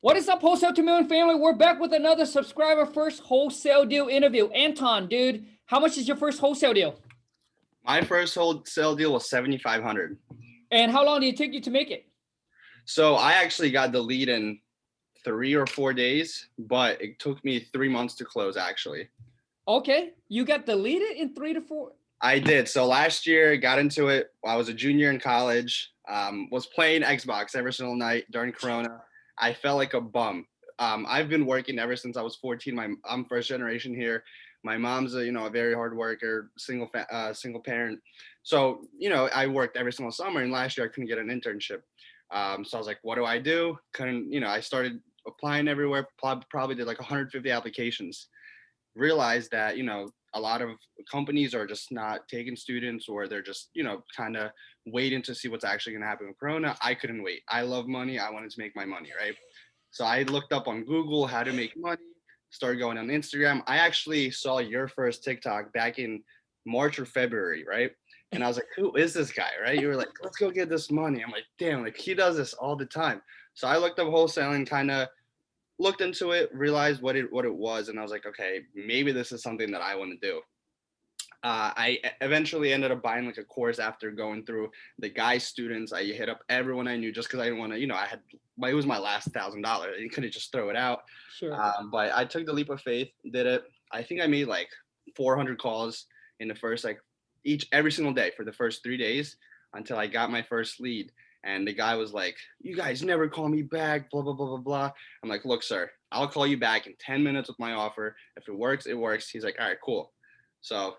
What is up, Wholesale to Million family? We're back with another subscriber first wholesale deal interview. Anton, dude, how much is your first wholesale deal? My first wholesale deal was 7,500. And how long did it take you to make it? So I actually got the lead in 3 or 4 days, but it took me 3 months to close actually. Okay, you got deleted in 3 to 4. I did. So last year, got into it. I was a junior in college. Was playing Xbox every single night during Corona. I felt like a bum. I've been working ever since I was 14. I'm first generation here. My mom's a very hard worker, single parent. So I worked every single summer, and last year I couldn't get an internship. So I was like, what do I do? Couldn't. I started applying everywhere. Probably did like 150 applications. Realized that a lot of companies are just not taking students, or they're just kind of waiting to see what's actually going to happen with Corona. I couldn't wait. I love money. I wanted to make my money, right? So I looked up on Google how to make money, started going on Instagram. I actually saw your first TikTok back in March or February, right? And I was like, who is this guy, right? You were like, let's go get this money. I'm like, damn, like he does this all the time. So I looked up wholesaling, kind of looked into it, realized what it was, and I was like, okay, maybe this is something that I want to do. I eventually ended up buying like a course after going through the guy students. I hit up everyone I knew just because I didn't want to, it was my last $1,000. You couldn't just throw it out. Sure. But I took the leap of faith, did it. I think I made like 400 calls in the first, like every single day for the first 3 days until I got my first lead. And the guy was like, you guys never call me back, blah, blah, blah, blah, blah. I'm like, look, sir, I'll call you back in 10 minutes with my offer. If it works, it works. He's like, all right, cool. So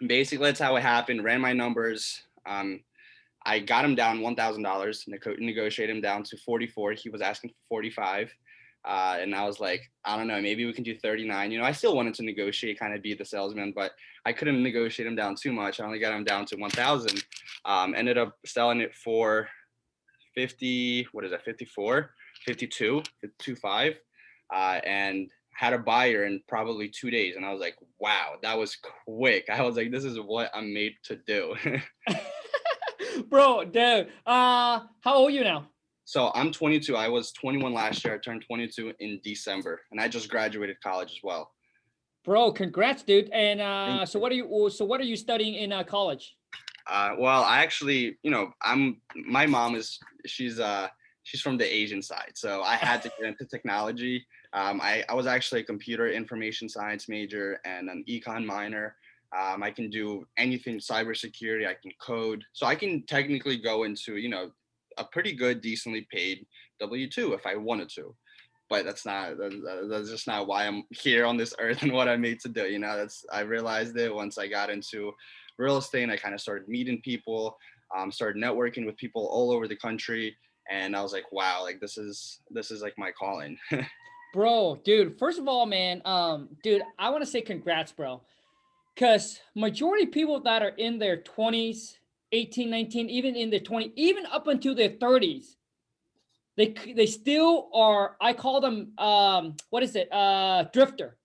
basically, that's how it happened. Ran my numbers. I got him down $1,000, negotiated him down to 44. He was asking for 45. And I was like, I don't know, maybe we can do 39. I still wanted to negotiate, kind of be the salesman, but I couldn't negotiate him down too much. I only got him down to 1,000. Ended up selling it for 50, what is that, 54, 52, 55, and had a buyer in probably 2 days. And I was like, wow, that was quick. I was like, this is what I'm made to do. Bro, dude, how old are you now? So I'm 22. I was 21 last year. I turned 22 in December, and I just graduated college as well. Bro, congrats, dude. And so what are you studying in college? Well, I actually, my mom she's from the Asian side, so I had to get into technology. I was actually a computer information science major and an econ minor. I can do anything cybersecurity. I can code, so I can technically go into a pretty good, decently paid W-2 if I wanted to. But that's just not why I'm here on this earth and what I'm made to do. I realized it once I got into real estate, and I kind of started meeting people, started networking with people all over the country, and I was like, wow, like this is like my calling. Bro, dude, first of all, man, dude, I want to say congrats, bro. Because majority of people that are in their 20s, 18, 19, even in their 20s, even up until their 30s, they still are, I call them, what is it, drifter.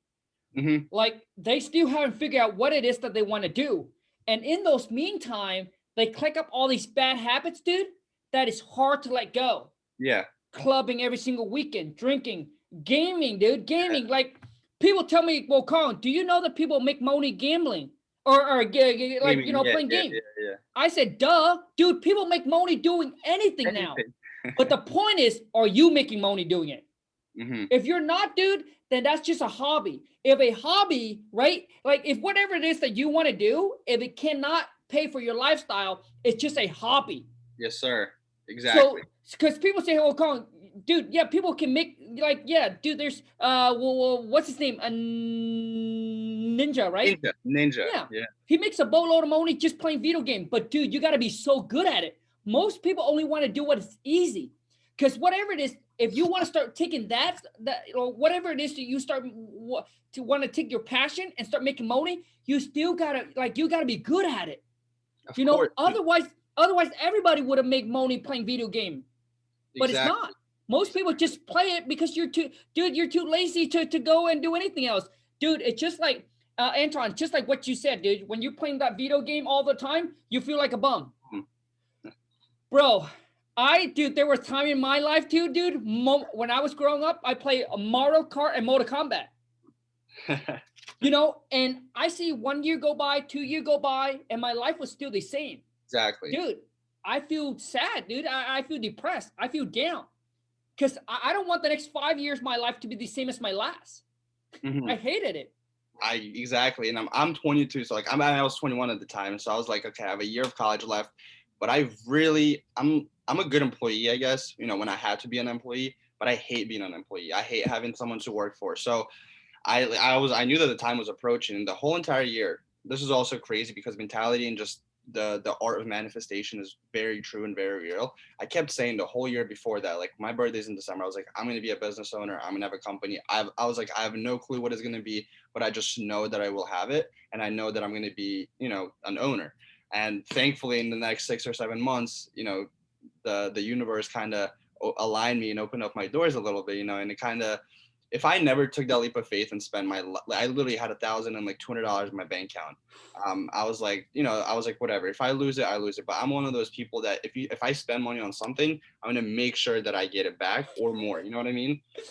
Mm-hmm. Like, they still haven't figured out what it is that they want to do. And in those meantime, they click up all these bad habits, dude, that is hard to let go. Yeah. Clubbing every single weekend, drinking, gaming, dude, gaming. Like, people tell me, well, Khang, do you know that people make money gambling or like, playing games? Yeah. I said, duh, dude, people make money doing anything now. But the point is, are you making money doing it? Mm-hmm. If you're not, dude, then that's just a hobby. If a hobby, right? Like, if whatever it is that you want to do, if it cannot pay for your lifestyle, it's just a hobby. Yes, sir. Exactly. So, because people say, oh, Khang, dude, yeah, people can make, like, yeah, dude, there's, what's his name? A ninja, right? Ninja. Yeah. He makes a boatload of money just playing video game. But, dude, you got to be so good at it. Most people only want to do what is easy. Because whatever it is, if you want to start taking that or whatever it is that you start to want to take your passion and start making money, you still gotta be good at it. Of course. Otherwise everybody would have made money playing video game. But exactly. It's not. Most people just play it because you're too lazy to go and do anything else. Dude, it's just like Anton, just like what you said, dude. When you're playing that video game all the time, you feel like a bum. Mm-hmm. Bro, Dude, there was time in my life too, dude. When I was growing up, I played Mario Kart and Mortal Kombat. You know, and I see 1 year go by, 2 year go by, and my life was still the same. Exactly. Dude, I feel sad, dude. I feel depressed. I feel down. Because I don't want the next 5 years of my life to be the same as my last. Mhm. I hated it. Exactly, and I'm 22, so like I was 21 at the time, so I was like, okay, I have a year of college left, but I'm a good employee, I guess, you know, when I had to be an employee, but I hate being an employee. I hate having someone to work for. So I knew that the time was approaching, and the whole entire year. This is also crazy because mentality and just the art of manifestation is very true and very real. I kept saying the whole year before that, like my birthday's in December, I was like, I'm gonna be a business owner. I'm gonna have a company. I was like, I have no clue what it's gonna be, but I just know that I will have it, and I know that I'm gonna be, you know, an owner. And thankfully, in the next 6 or 7 months, you know, the universe kind of aligned me and opened up my doors a little bit, you know, and it kind of, if I never took that leap of faith and spent I literally had $1,000 and like $200 in my bank account. I was like, you know, I was like, whatever. If I lose it, I lose it. But I'm one of those people that if I spend money on something, I'm gonna make sure that I get it back or more. You know what I mean? So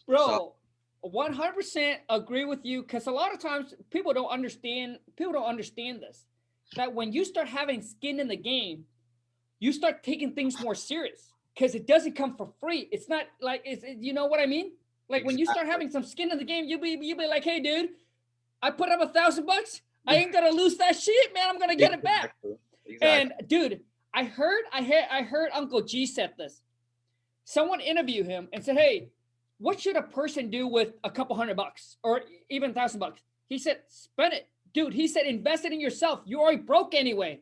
Bro, 100% agree with you. Because a lot of times people don't understand this. That when you start having skin in the game, you start taking things more serious. Because it doesn't come for free. It's not like, you know what I mean? Like when you start exactly, having some skin in the game, you be like, hey, dude, I put up $1,000. I ain't gonna lose that shit, man. I'm gonna get it back. exactly, exactly. And dude, I heard Uncle G said this. Someone interviewed him and said, "Hey, what should a person do with a couple $100 or even $1,000?" He said, "Spend it, dude." He said, "Invest it in yourself. You already broke anyway."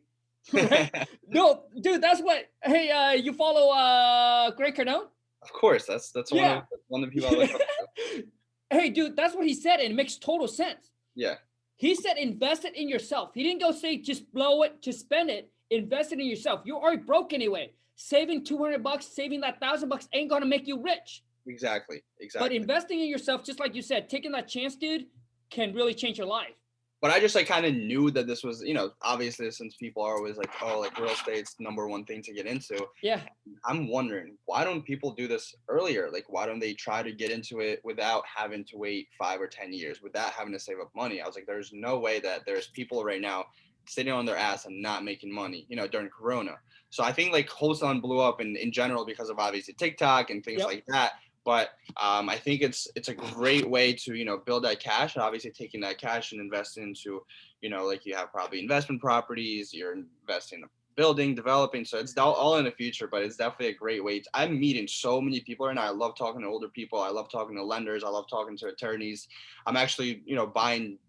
Right? No, dude, that's what. Hey, you follow Greg Cardone? Of course, that's Yeah. one of the people I look up to. Hey, dude, that's what he said, and it makes total sense. Yeah, He said, invest it in yourself. He didn't go say just blow it, just spend it. Invest it in yourself. You're already broke anyway. Saving $200, saving that $1,000 ain't gonna make you rich. exactly, But exactly. investing in yourself, just like you said, taking that chance, dude, can really change your life. But I just like kind of knew that this was, you know, obviously since people are always like, oh, like real estate's number one thing to get into. Yeah. I'm wondering, why don't people do this earlier? Like, why don't they try to get into it without having to wait 5 or 10 years, without having to save up money? I was like, there's no way that there's people right now sitting on their ass and not making money, you know, during Corona. So I think like wholesaling blew up in general because of obviously TikTok and things Yep. like that. But I think it's a great way to, you know, build that cash, and obviously taking that cash and investing into, you know, like you have probably investment properties, you're investing in building, developing. So it's all in the future, but it's definitely a great way. I'm meeting so many people right now. I love talking to older people. I love talking to lenders. I love talking to attorneys. I'm actually, you know, buying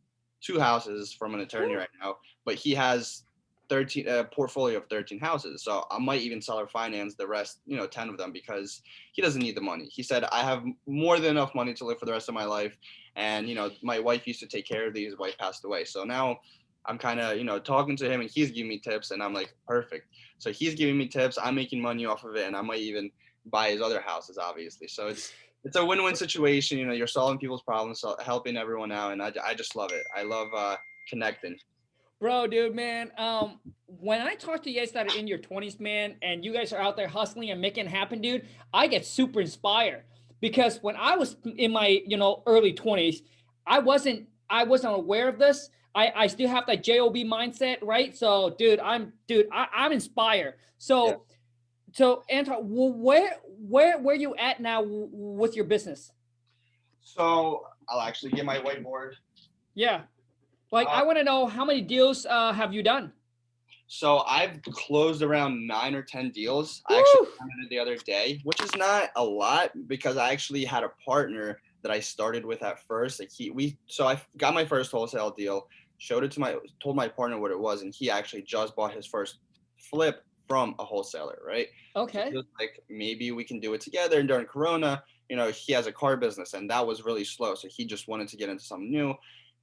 2 houses from an attorney Whew. right now, but he has 13 a portfolio of 13 houses. So I might even sell or finance the rest, you know, 10 of them, because he doesn't need the money. He said, I have more than enough money to live for the rest of my life. And, you know, my wife used to take care of these. His wife passed away. So now I'm kind of, you know, talking to him, and he's giving me tips, and I'm like, perfect. So he's giving me tips. I'm making money off of it, and I might even buy his other houses, obviously. So it's a win-win situation. You know, you're solving people's problems, so helping everyone out. And I just love it. I love connecting. Bro, dude, man. When I talk to you guys that are in your 20s, man, and you guys are out there hustling and making it happen, dude, I get super inspired. Because when I was in my, early 20s, I wasn't aware of this. I still have that job mindset, right? So, I'm inspired. Yeah. So Anton, where you at now with your business? So I'll actually get my whiteboard. Yeah. Like, Uh, I want to know, how many deals have you done? so I've closed around 9 or 10 deals. I actually Woo! counted it the other day, which is not a lot because I actually had a partner that I started with at first. Like so I got my first wholesale deal, showed it to told my partner what it was, and he actually just bought his first flip from a wholesaler, right? So he Okay. was like, maybe we can do it together. And during Corona, you know, he has a car business, and that was really slow. So he just wanted to get into something new.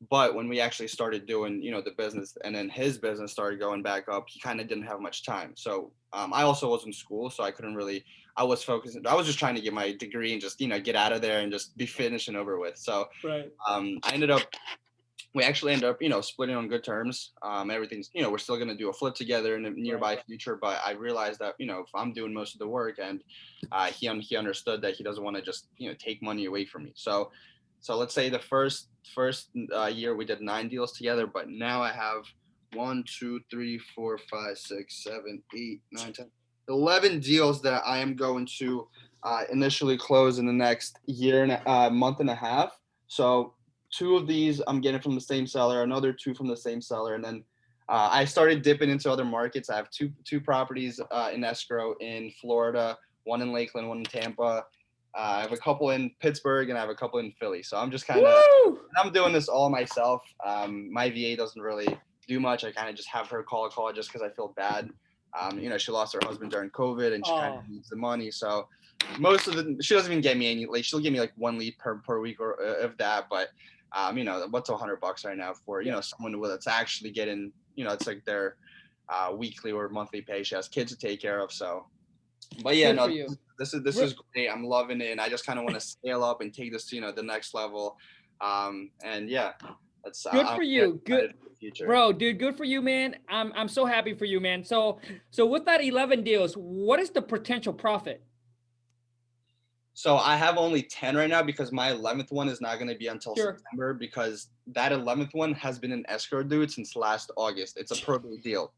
But when we actually started doing, you know, the business, and then his business started going back up, he kind of didn't have much time. So I also was in school, so I couldn't really. I was focusing. I was just trying to get my degree and just, you know, get out of there and just be finished and over with. So Right. I ended up we actually ended up, splitting on good terms. Everything's, we're still going to do a flip together in the nearby future. But I realized that, if I'm doing most of the work, and he understood that he doesn't want to just, take money away from me. So let's say the first year we did 9 deals together, but now I have 1, 2, 3, 4, 5, 6, 7, 8, 9, 10, 11 deals that I am going to initially close in the next year and month and a half. So 2 of these I'm getting from the same seller, another 2 from the same seller, and then I started dipping into other markets. I have two properties in escrow in Florida, one in Lakeland, one in Tampa. I have a couple in Pittsburgh, and I have a couple in Philly. So I'm just kind of, I'm doing this all myself. My VA doesn't really do much. I kind of just have her call just because I feel bad. She lost her husband during COVID, and she kind of needs the money. So she doesn't even get me any, like, she'll give me like 1 lead per week or of that. But what's $100 right now for, someone that's actually getting, it's like their weekly or monthly pay. She has kids to take care of. So, but yeah, no, this is great. I'm loving it. And I just kind of want to scale up and take this to, the next level. And yeah, that's good for you. Good. Bro, dude, good for you, man. I'm so happy for you, man. So with that 11 deals, what is the potential profit? So I have only 10 right now because my 11th one is not going to be until September, because that 11th one has been an escrow, dude, since last August. It's a probate deal.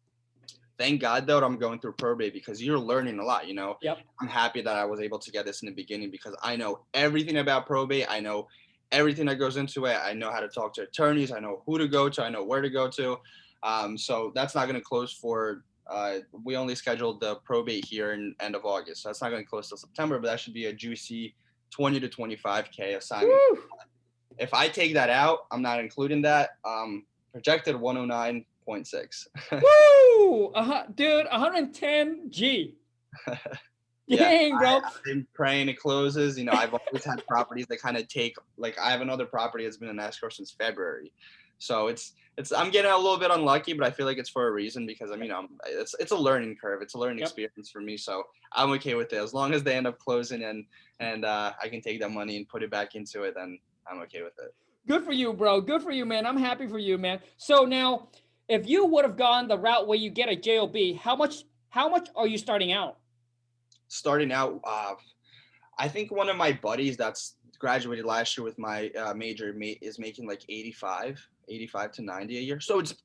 Thank God, though, I'm going through probate, because you're learning a lot, Yep. I'm happy that I was able to get this in the beginning, because I know everything about probate. I know everything that goes into it. I know how to talk to attorneys. I know who to go to. I know where to go to. So that's not going to close for we only scheduled the probate here in end of August. So that's not going to close till September, but that should be a juicy 20 to 25K assignment. Woo! If I take that out, I'm not including that. Projected 109.6. Woo! Dude, 110 G. Dang, bro. I've been praying it closes. I've always had properties that kind of take, like, I have another property that's been in escrow since February. So I'm getting a little bit unlucky, but I feel like it's for a reason, because it's a learning curve. It's a learning experience for me. So I'm okay with it. As long as they end up closing and I can take that money and put it back into it, then I'm okay with it. Good for you, bro. Good for you, man. I'm happy for you, man. So now, if you would have gone the route where you get a JOB, how much are you starting out? Starting out, I think one of my buddies that's graduated last year with my major is making like 85 to 90 a year. So it's,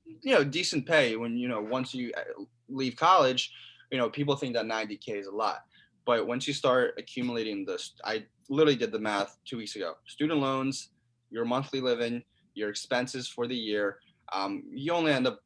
decent pay when, once you leave college, people think that 90K is a lot. But once you start accumulating this, I literally did the math 2 weeks ago. Student loans, your monthly living, your expenses for the year, you only end up,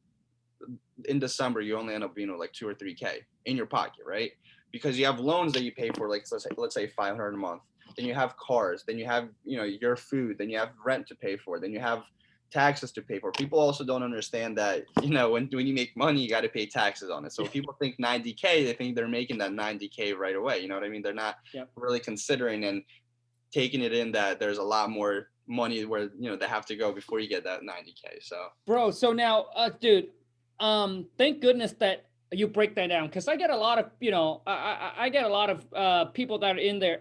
in December, you only end up being like 2 or 3K in your pocket, right? Because you have loans that you pay for, like, let's say $500 a month. Then you have cars. Then you have, your food. Then you have rent to pay for. Then you have taxes to pay for. People also don't understand that, when you make money, you got to pay taxes on it. So people think 90K, they think they're making that 90K right away. You know what I mean? They're not really considering and taking it in that there's a lot more money where, they have to go before you get that 90K. So, bro, so now, dude, thank goodness that you break that down, because I get a lot of, I get a lot of people that are in there,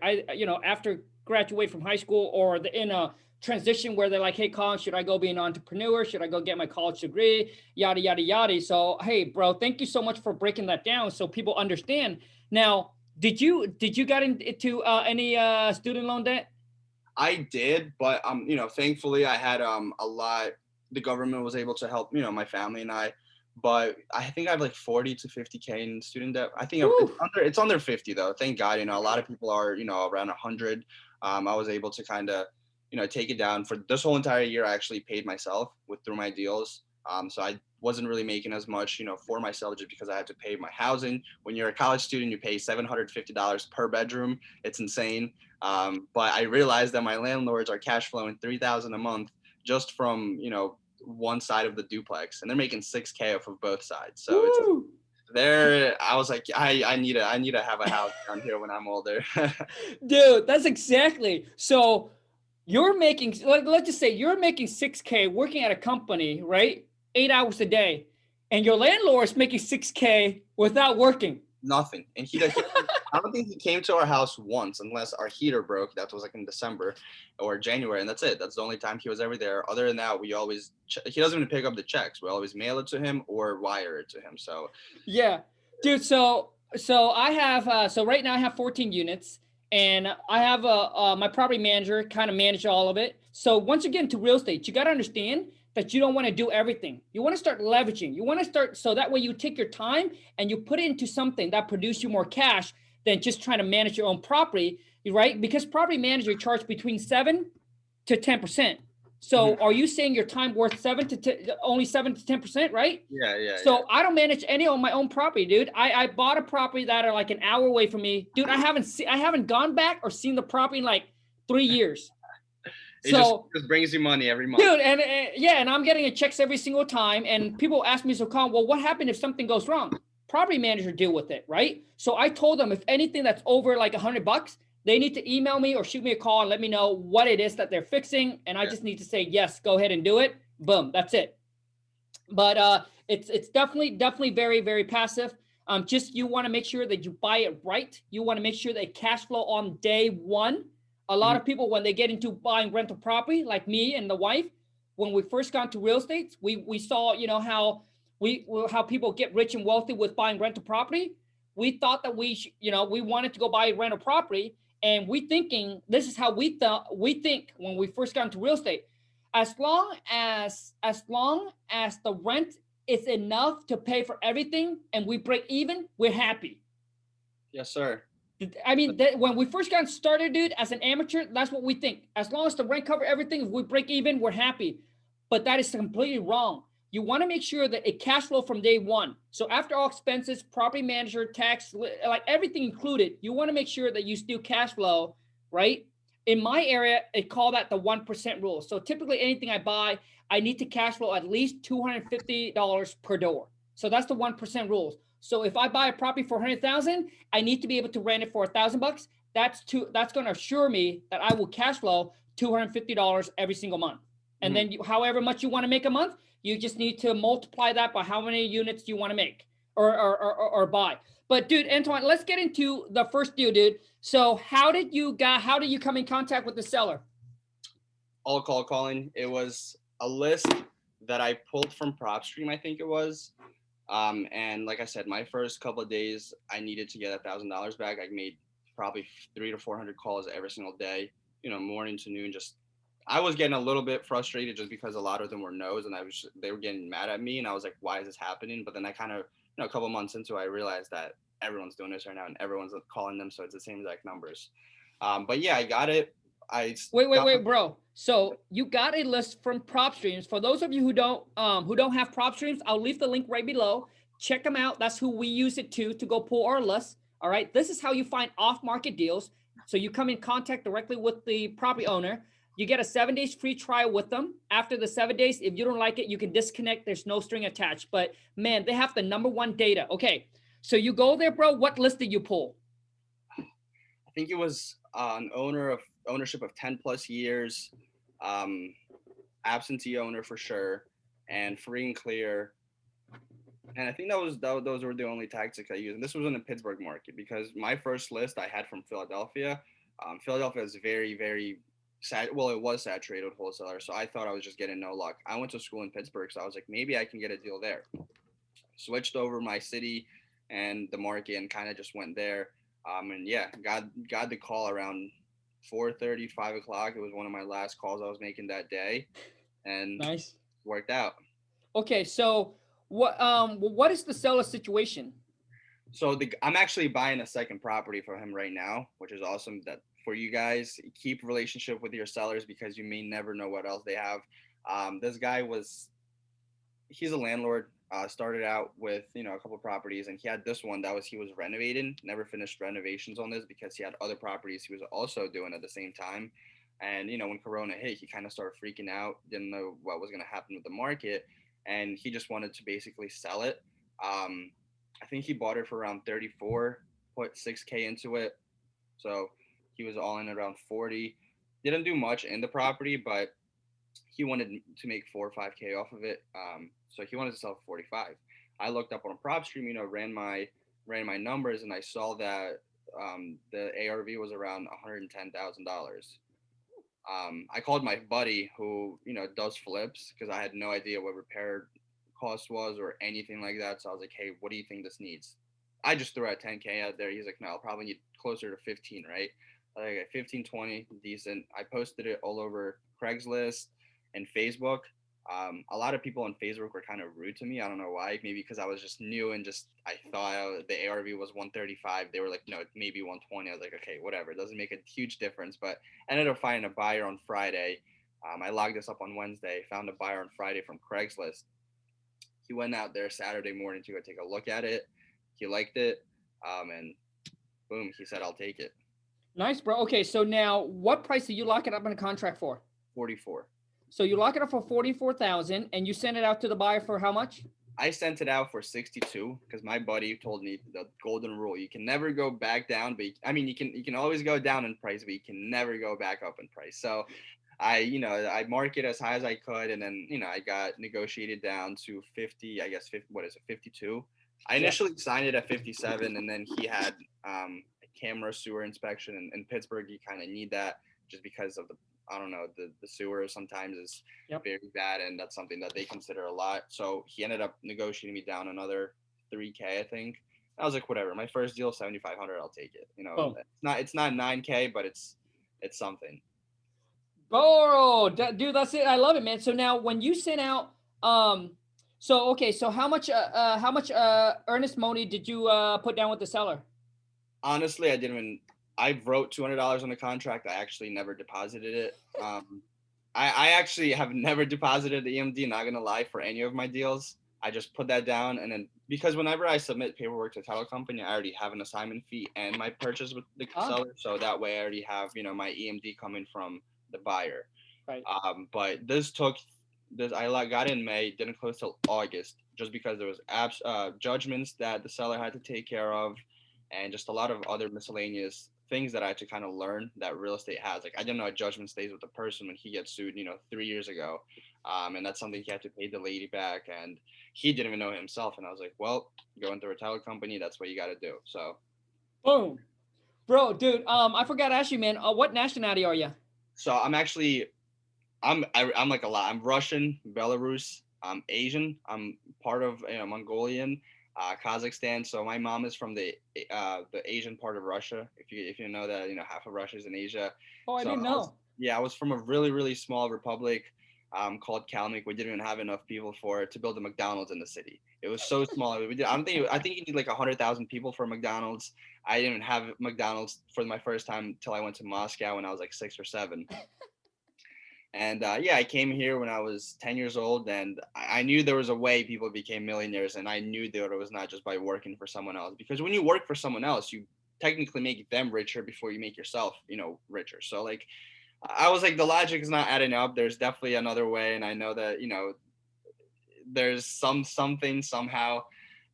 after graduate from high school, or they're in a transition where they're like, hey, Khang, should I go be an entrepreneur? Should I go get my college degree? Yada, yada, yada. So, hey, bro, thank you so much for breaking that down so people understand. Now, did you get into any student loan debt? I did, but thankfully I had a lot. The government was able to help, my family and I. But I think I have like 40 to 50K in student debt. I think it's under 50 though. Thank God. A lot of people are, around 100. I was able to kind of, take it down. For this whole entire year, I actually paid myself through my deals. So I wasn't really making as much, for myself, just because I had to pay my housing. When you're a college student, you pay $750 per bedroom. It's insane. But I realized that my landlords are cash flowing $3,000 a month just from, one side of the duplex, and they're making 6K off of both sides. So I was like, I need to have a house down here when I'm older. Dude, that's exactly. So you're making, let's just say you're making 6K working at a company, right? 8 hours a day, and your landlord is making 6K without working. Nothing. And I don't think he came to our house once, unless our heater broke. That was like in December or January, and that's it. That's the only time he was ever there. Other than that, we always he doesn't even pick up the checks. We always mail it to him or wire it to him. So Yeah, dude. So I have so right now I have 14 units, and I have my property manager kind of manage all of it. So once you get into real estate, you got to understand that you don't want to do everything. You want to start leveraging. You want to start so that way you take your time and you put it into something that produce you more cash than just trying to manage your own property, right? Because property manager charge between 7 to 10%. So Mhm. are you saying your time worth only 7 to 10%, right? Yeah, yeah, yeah. So I don't manage any on my own property, dude. I bought a property that are like an hour away from me, dude. I haven't gone back or seen the property in like 3 years. It just So, just brings you money every month. dude, and yeah, and I'm getting a checks every single time. And people ask me, so Khang, well, what happened if something goes wrong? Property manager deal with it, right? So I told them if anything that's over like $100, they need to email me or shoot me a call and let me know what it is that they're fixing, and I Yeah. just need to say yes, go ahead and do it. Boom, that's it. But it's definitely very very passive. Just you want to make sure that you buy it right. You want to make sure that cash flow on day one. A lot Mhm. of people when they get into buying rental property, like me and the wife, when we first got into real estate, we saw how how people get rich and wealthy with buying rental property. We thought that we wanted to go buy rental property, and we thinking this is how we think when we first got into real estate. As long as the rent is enough to pay for everything and we break even, we're happy. Yes, sir. I mean, when we first got started, dude, as an amateur, that's what we think. As long as the rent cover everything, if we break even, we're happy. But that is completely wrong. You want to make sure that it cash flow from day one. So after all expenses, property manager, tax, like everything included, you want to make sure that you still cash flow, right? In my area, they call that the 1% rule. So typically anything I buy, I need to cash flow at least $250 per door. So that's the 1% rules. So if I buy a property for 100,000, I need to be able to rent it for $1,000. That's going to assure me that I will cash flow $250 every single month. And Mhm. then however much you want to make a month, you just need to multiply that by how many units you want to make or buy. But dude, Antoine, let's get into the first deal, dude. So how did you come in contact with the seller? All call calling. It was a list that I pulled from PropStream, I think it was. And like I said, my first couple of days, I needed to get $1,000 back. I made probably 300 to 400 calls every single day, morning to noon. Just I was getting a little bit frustrated just because a lot of them were no's, and they were getting mad at me, and I was like, why is this happening? But then I kind of, a couple of months into it, I realized that everyone's doing this right now, and everyone's calling them, so it's the same exact numbers. But yeah, I got it. I got Wait, bro. So you got a list from prop streams. For those of you who don't have prop streams, I'll leave the link right below. Check them out. That's who we use it to go pull our list. All right. This is how you find off-market deals. So you come in contact directly with the property owner. You get a 7 days free trial with them. After the 7 days, if you don't like it, you can disconnect. There's no string attached. But man, they have the number one data. Okay. So you go there, bro. What list did you pull? I think it was an ownership of 10 plus years, um, absentee owner for sure, and free and clear. And I think those were the only tactics I used. And this was in the Pittsburgh market because my first list I had from Philadelphia. Philadelphia is very, very sad. Well, it was saturated with wholesalers, so I thought I was just getting no luck. I went to school in Pittsburgh, so I was like, maybe I can get a deal there. Switched over my city and the market and kind of just went there. And yeah, got the call around 4:30, 5 o'clock. It was one of my last calls I was making that day, and Nice. worked out. Okay. So what is the seller situation? So I'm actually buying a second property for him right now, which is awesome. That for you guys, keep relationship with your sellers because you may never know what else they have. This guy he's a landlord. Started out with a couple of properties, and he had this one that he was renovating. Never finished renovations on this because he had other properties he was also doing at the same time. And when Corona hit, he kind of started freaking out. Didn't know what was going to happen with the market, and he just wanted to basically sell it. Um, I think he bought it for around 34, put 6K into it, so he was all in around 40. Didn't do much in the property, but he wanted to make 4 or 5K off of it. So he wanted to sell for 45. I looked up on a prop stream, ran my numbers, and I saw that the ARV was around $110,000. I called my buddy who, does flips because I had no idea what repair cost was or anything like that. So I was like, hey, what do you think this needs? I just threw out 10K out there. He's like, no, I'll probably need closer to 15, right? I was like, 15, 20, decent. I posted it all over Craigslist and Facebook. A lot of people on Facebook were kind of rude to me. I don't know why. Maybe because I was just new and just I thought the ARV was 135. They were like, no, maybe 120. I was like, okay, whatever. It doesn't make a huge difference. But I ended up finding a buyer on Friday. I logged this up on Wednesday. Found a buyer on Friday from Craigslist. He went out there Saturday morning to go take a look at it. He liked it, and boom, he said, "I'll take it." Nice, bro. Okay, so now what price did you lock it up in a contract for? 44. So you lock it up for 44,000, and you send it out to the buyer for how much? I sent it out for 62 because my buddy told me the golden rule: you can never go back down, but you can always go down in price, but you can never go back up in price. So I marked it as high as I could, and then I got negotiated down to 50. I guess 50, what is it, 52? I initially signed it at 57, and then he had a camera sewer inspection in Pittsburgh. You kind of need that just because of I don't know, the sewer sometimes is very bad, and that's something that they consider a lot. So he ended up negotiating me down another 3K, I think. I was like, whatever. My first deal, 7,500. I'll take it. It's not 9K, but it's something. Oh, dude, that's it. I love it, man. So now when you sent out, so how much earnest money did you put down with the seller? Honestly, I wrote $200 on the contract. I actually never deposited it. I actually have never deposited the EMD, not gonna lie, for any of my deals. I just put that down, and then because whenever I submit paperwork to a title company, I already have an assignment fee and my purchase with the seller, so that way I already have my EMD coming from the buyer. Right. But I got in May, didn't close till August, just because there was judgments that the seller had to take care of, and just a lot of other miscellaneous things that I had to kind of learn that real estate has. Like I didn't know a judgment stays with the person when he gets sued, 3 years ago, and that's something he had to pay the lady back, and he didn't even know himself. And I was like, well, going through a title company, that's what you got to do. So, boom, bro, dude. I forgot to ask you, man. What nationality are you? So I'm like a lot. I'm Russian, Belarus. I'm Asian. I'm part of Mongolian, Kazakhstan. So my mom is from the Asian part of Russia. If you know that, half of Russia is in Asia. Oh, I didn't know. I was from a really, really small republic called Kalmyk. We didn't even have enough people to build a McDonald's in the city. It was so small. I think you need like 100,000 people for McDonald's. I didn't have McDonald's for my first time till I went to Moscow when I was like 6 or 7. And I came here when I was 10 years old, and I knew there was a way people became millionaires, and I knew that it was not just by working for someone else. Because when you work for someone else, you technically make them richer before you make yourself, richer. So like, I was like, the logic is not adding up. There's definitely another way, and I know that there's something somehow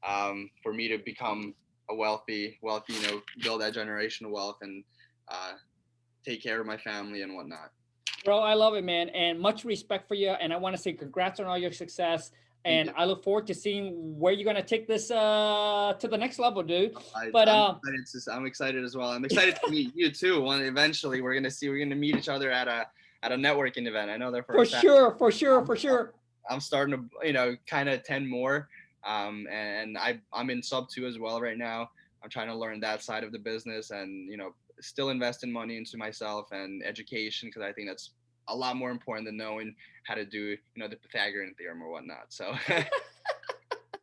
for me to become a wealthy, build that generational wealth and take care of my family and whatnot. Bro, I love it, man, and much respect for you. And I want to say congrats on all your success. And I look forward to seeing where you're gonna take this to the next level, dude. I'm excited as well. I'm excited to meet you too. Eventually we're gonna meet each other at a networking event. I know that for sure. I'm starting to kind of attend more, and I'm in sub 2 as well right now. I'm trying to learn that side of the business, and still invest in money into myself and education, because I think that's a lot more important than knowing how to do, the Pythagorean theorem or whatnot. So,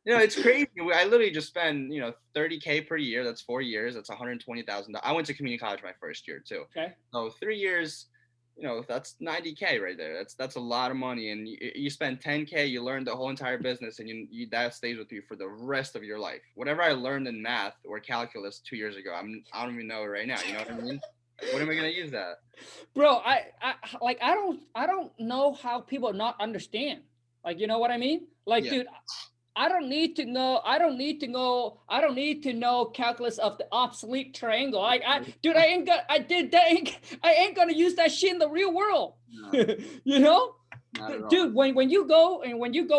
it's crazy. I literally just spend, 30K per year. That's 4 years. That's $120,000. I went to community college my first year too. Okay. So 3 years, that's 90K right there. That's a lot of money. And you spend 10K, you learn the whole entire business, and you that stays with you for the rest of your life. Whatever I learned in math or calculus 2 years ago, I don't even know it right now. You know what I mean? What am I gonna use that? Bro, I don't know how people not understand. Like, you know what I mean? Like, dude, I don't need to know calculus of the obsolete triangle. I ain't gonna use that shit in the real world. No. Dude, when you go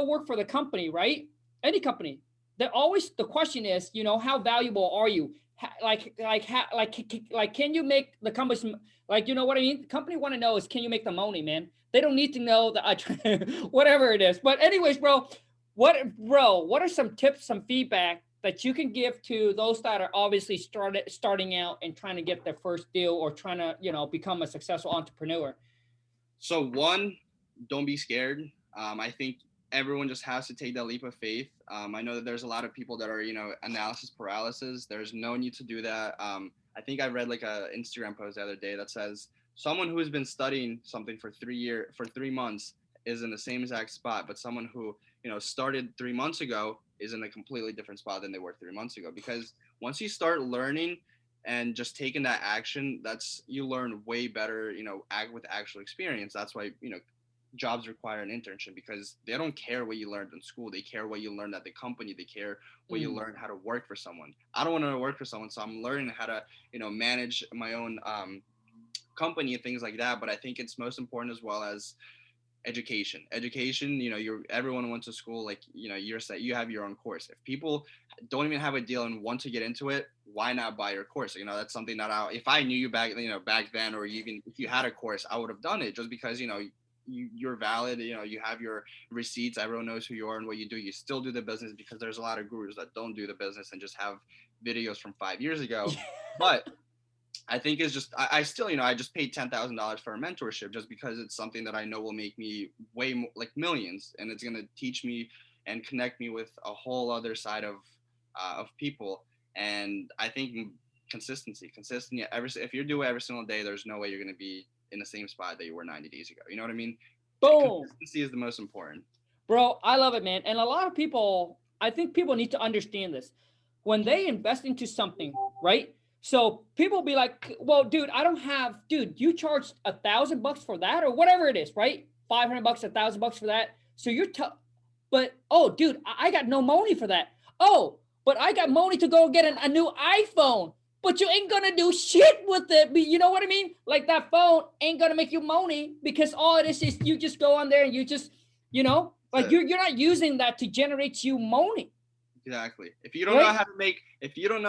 work for the company, right? Any company, the question is, how valuable are you? can you make the company, like, you know what I mean? The company want to know is, can you make the money, man? They don't need to know that whatever it is. But anyways, what are some tips, some feedback that you can give to those that are obviously starting out and trying to get their first deal, or trying to, become a successful entrepreneur? So one, don't be scared. I think everyone just has to take that leap of faith. I know that there's a lot of people that are, analysis paralysis. There's no need to do that. I think I read like a Instagram post the other day that says someone who has been studying something for 3 months is in the same exact spot, but someone who, started 3 months ago is in a completely different spot than they were 3 months ago. Because once you start learning and just taking that action, you learn way better, with actual experience. That's why, jobs require an internship, because they don't care what you learned in school. They care what you learned at the company. They care what you learned how to work for someone. I don't want to work for someone, so I'm learning how to, manage my own company and things like that. But I think it's most important as well as education. Everyone went to school, like, you have your own course. If people don't even have a deal and want to get into it, why not buy your course? That's something that if I knew you back then, or even if you had a course, I would have done it, just because you're valid. You have your receipts. Everyone knows who you are and what you do. You still do the business, because there's a lot of gurus that don't do the business and just have videos from 5 years ago. But I think it's just, I still, I just paid $10,000 for a mentorship, just because it's something that I know will make me way more, like, millions, and it's going to teach me and connect me with a whole other side of people. And I think consistency, if you do it every single day, there's no way you're going to be in the same spot that you were 90 days ago. You know what I mean? Boom. Consistency is the most important. Bro, I love it, man. And a lot of people, I think people need to understand this. When they invest into something, right? So people be like, well, dude, you charged $1,000 for that, or whatever it is, right? $500, $1,000 for that. So but, oh, dude, I got no money for that. Oh, but I got money to go get a new iPhone. But you ain't gonna do shit with it. You know what I mean? Like, that phone ain't gonna make you money, because all it is you just go on there and you just, you're not using that to generate you money. Exactly. If you don't know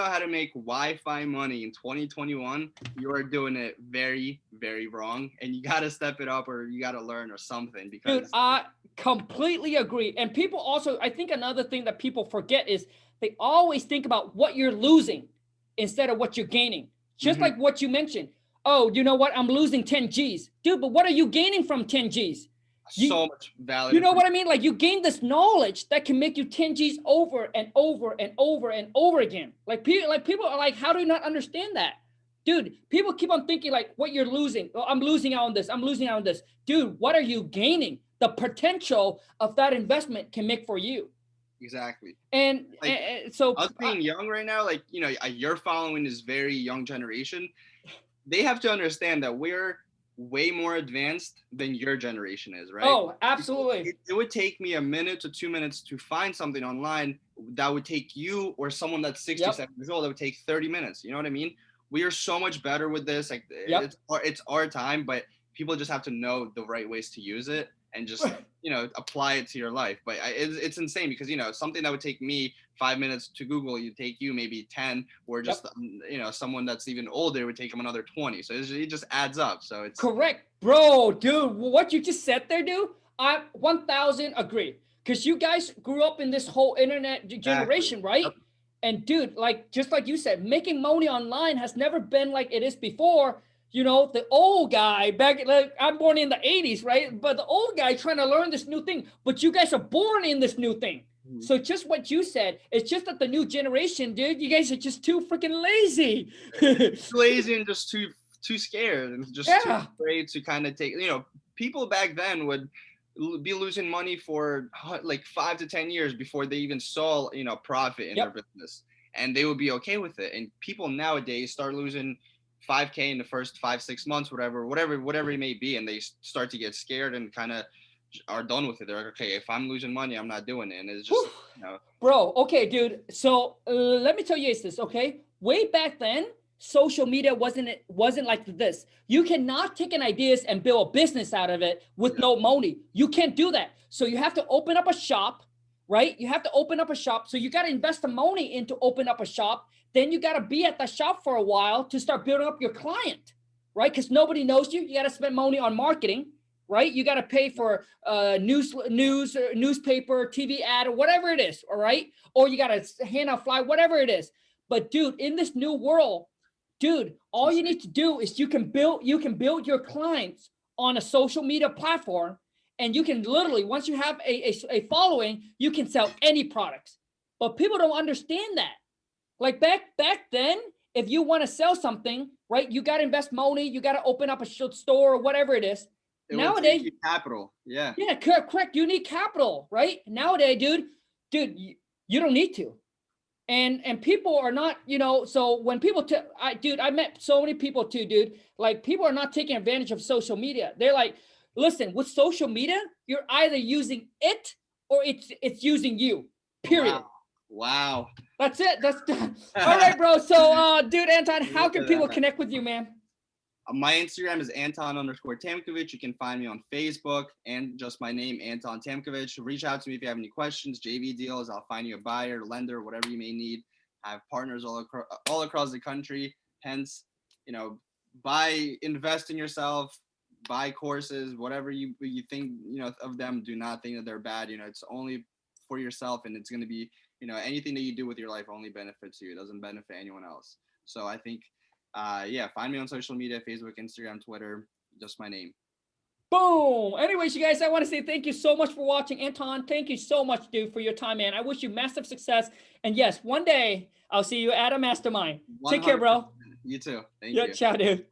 how to make Wi-Fi money in 2021, you are doing it very, very wrong, and you got to step it up, or you got to learn or something. Because dude, I completely agree. And people also, I think another thing that people forget is they always think about what you're losing instead of what you're gaining. Just like what you mentioned. Oh, you know what? I'm losing 10 G's. Dude, but what are you gaining from 10 G's? So much valid. You know what I mean? Like, you gain this knowledge that can make you 10 G's over and over and over and over again. Like people are like, how do you not understand that? Dude, people keep on thinking like what you're losing. Oh, I'm losing out on this. I'm losing out on this. Dude, what are you gaining? The potential of that investment can make for you. Exactly. And, so us being young right now, like, your following is very young generation. They have to understand that we're way more advanced than your generation is, right? Oh, absolutely. It would take me a minute to 2 minutes to find something online that would take you, or someone that's 67 years old, that would take 30 minutes. You know what I mean? We are so much better with this. Like, it's our time, but people just have to know the right ways to use it and just, apply it to your life. But it's insane, because, something that would take me 5 minutes to Google, you take you maybe 10, or just, someone that's even older would take them another 20. So it just adds up. So it's correct, bro, dude. What you just said there, dude, I 1000 agree. Because you guys grew up in this whole internet generation, right? Yep. And dude, like, just like you said, making money online has never been like it is before. The old guy back, like, I'm born in the 80s, right? But the old guy trying to learn this new thing, but you guys are born in this new thing. Mm-hmm. So just what you said, it's just that the new generation, dude, you guys are just too freaking lazy. Lazy and just too scared, and just too afraid to kind of take, people back then would be losing money for like 5 to 10 years before they even saw, profit in their business, and they would be okay with it. And people nowadays start losing $5K in the first 5-6 months, whatever it may be, and they start to get scared and kind of are done with it. They're like, okay, if I'm losing money, I'm not doing it. And it's just, bro, okay, dude. So let me tell you this, okay? Way back then, social media wasn't like this. You cannot take an ideas and build a business out of it with no money. You can't do that. So you have to open up a shop, right? You have to open up a shop. So you got to invest the money into open up a shop. then you got to be at the shop for a while to start building up your client, right? Because nobody knows you. You got to spend money on marketing, right? You got to pay for newspaper, TV ad, or whatever it is, all right? Or you got to hand out fly, whatever it is. But dude, in this new world, dude, all you need to do is you can build your clients on a social media platform, and you can literally, once you have a following, you can sell any products. But people don't understand that. Like back then, if you want to sell something, right, you got to invest money, you got to open up a store or whatever it is. Nowadays, capital. Yeah, correct. You need capital, right? Nowadays, dude, you don't need to. And people are not, so when people, I met so many people too, dude. Like, people are not taking advantage of social media. They're like, listen, with social media, you're either using it or it's using you, period. Wow. That's it. That's all right, bro. So, dude, Anton, how can people connect with you, man? My Instagram is Anton_Tamkovich. You can find me on Facebook and just my name, Anton Tamkovich. Reach out to me if you have any questions, JV deals. I'll find you a buyer, lender, whatever you may need. I have partners all across the country. Hence, invest in yourself, buy courses, whatever you think, of them. Do not think that they're bad. It's only for yourself, and it's going to be, anything that you do with your life only benefits you. It doesn't benefit anyone else. So I think, find me on social media, Facebook, Instagram, Twitter, just my name. Boom. Anyways, you guys, I want to say thank you so much for watching. Anton, thank you so much, dude, for your time, man. I wish you massive success. And yes, one day I'll see you at a mastermind. 100%. Take care, bro. You too. Thank you. Ciao, dude.